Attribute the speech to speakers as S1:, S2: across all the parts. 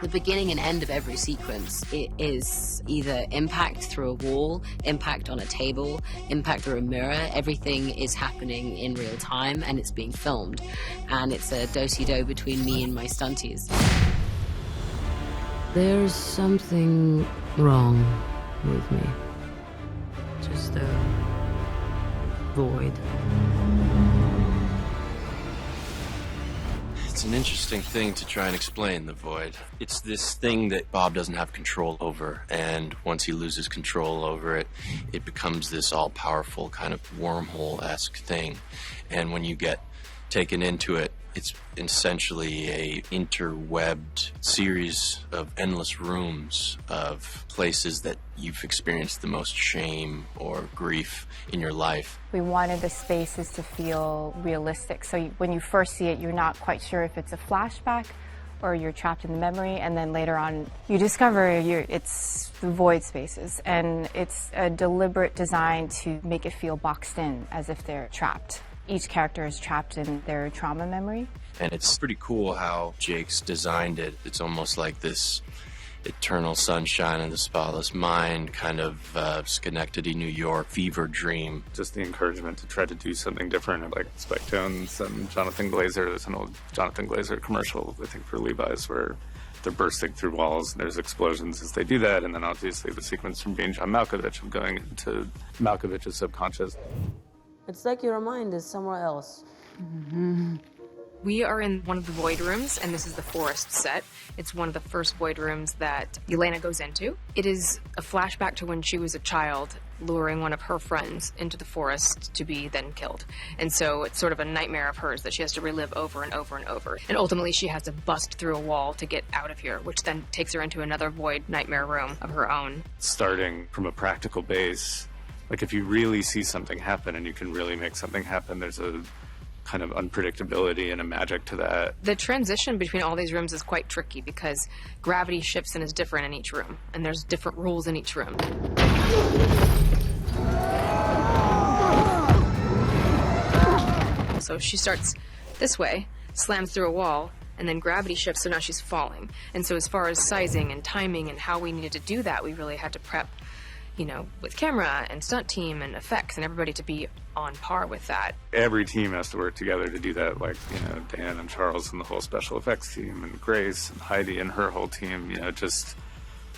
S1: The beginning and end of every sequence, it is either impact through a wall, impact on a table, impact through a mirror. Everything is happening in real time and it's being filmed. And it's a do-si-do between me and my stunties. There's something wrong with me. Just a void.
S2: It's an interesting thing to try and explain, the void. It's this thing that Bob doesn't have control over, and once he loses control over it, it becomes this all-powerful kind of wormhole-esque thing. And when you get taken into it, it's essentially a interwebbed series of endless rooms of places that you've experienced the most shame or grief in your life.
S3: We wanted the spaces to feel realistic. So when you first see it, you're not quite sure if it's a flashback or you're trapped in the memory, and then later on you discover it's the void spaces, and it's a deliberate design to make it feel boxed in, as if they're trapped. Each character is trapped in their trauma memory.
S2: And it's pretty cool how Jake's designed it. It's almost like this eternal sunshine of the spotless mind, kind of Schenectady, New York fever dream.
S4: Just the encouragement to try to do something different, like Spike Jones and Jonathan Glazer. There's an old Jonathan Glazer commercial, I think, for Levi's, where they're bursting through walls and there's explosions as they do that, and then obviously the sequence from being John Malkovich of going into Malkovich's subconscious.
S5: It's like your mind is somewhere else.
S6: Mm-hmm. We are in one of the void rooms, and this is the forest set. It's one of the first void rooms that Elena goes into. It is a flashback to when she was a child, luring one of her friends into the forest to be then killed. And so it's sort of a nightmare of hers that she has to relive over and over and over. And ultimately she has to bust through a wall to get out of here, which then takes her into another void nightmare room of her own.
S4: Starting from a practical base, like if you really see something happen and you can really make something happen, there's a kind of unpredictability and a magic to that.
S6: The transition between all these rooms is quite tricky because gravity shifts and is different in each room, and there's different rules in each room. So she starts this way, slams through a wall, and then gravity shifts, so now she's falling. And so as far as sizing and timing and how we needed to do that, we really had to prep, you know, with camera and stunt team and effects and everybody to be on par with that.
S4: Every team has to work together to do that, like, you know, Dan and Charles and the whole special effects team, and Grace and Heidi and her whole team, you know, just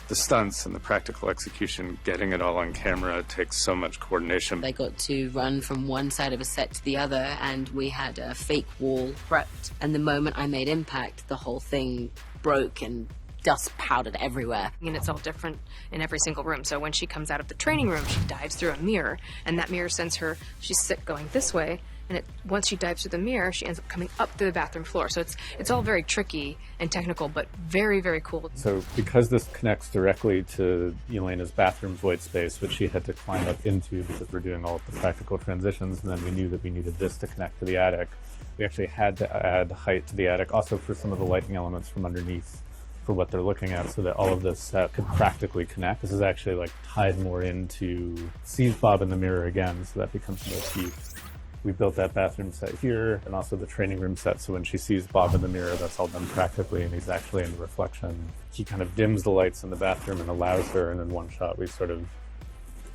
S4: the stunts and the practical execution, getting it all on camera takes so much coordination.
S1: They got to run from one side of a set to the other, and we had a fake wall prepped. And the moment I made impact, the whole thing broke and dust powdered everywhere.
S6: And it's all different in every single room. So when she comes out of the training room, she dives through a mirror, and that mirror sends her, she's sick going this way, and once she dives through the mirror, she ends up coming up through the bathroom floor. So it's all very tricky and technical, but very, very cool.
S7: So because this connects directly to Elena's bathroom void space, which she had to climb up into because we're doing all of the practical transitions, and then we knew that we needed this to connect to the attic, we actually had to add height to the attic, also for some of the lighting elements from underneath, for what they're looking at, so that all of this could practically connect. This is actually like tied more into sees Bob in the mirror again, so that becomes more key. We built that bathroom set here, and also the training room set, so when she sees Bob in the mirror, that's all done practically, and he's actually in the reflection. He kind of dims the lights in the bathroom and allows her, and in one shot we sort of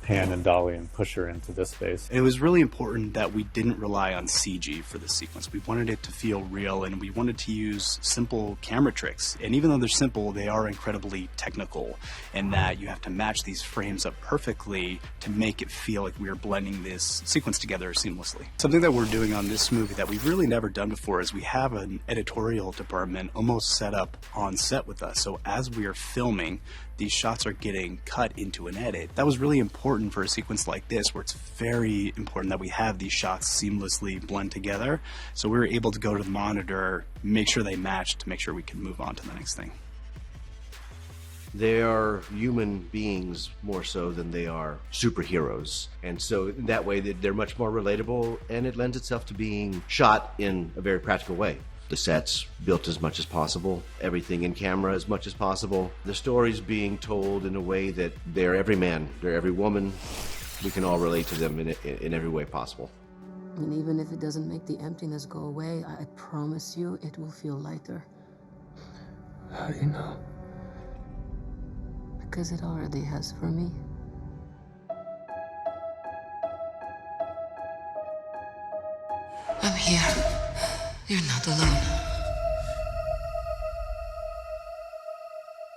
S7: pan and dolly and push her into this space.
S8: It was really important that we didn't rely on CG for the sequence. We wanted it to feel real, and we wanted to use simple camera tricks. And even though they're simple, they are incredibly technical, in that you have to match these frames up perfectly to make it feel like we are blending this sequence together seamlessly. Something that we're doing on this movie that we've really never done before is we have an editorial department almost set up on set with us. So as we are filming, these shots are getting cut into an edit. That was really important for a sequence like this, where it's very important that we have these shots seamlessly blend together. So we were able to go to the monitor, make sure they matched, to make sure we can move on to the next thing.
S9: They are human beings more so than they are superheroes. And so that way they're much more relatable, and it lends itself to being shot in a very practical way. The sets built as much as possible, everything in camera as much as possible. The stories being told in a way that they're every man, they're every woman. We can all relate to them in every way possible.
S5: And even if it doesn't make the emptiness go away, I promise you it will feel lighter.
S10: How do you know?
S5: Because it already has for me.
S10: I'm here. You're not alone.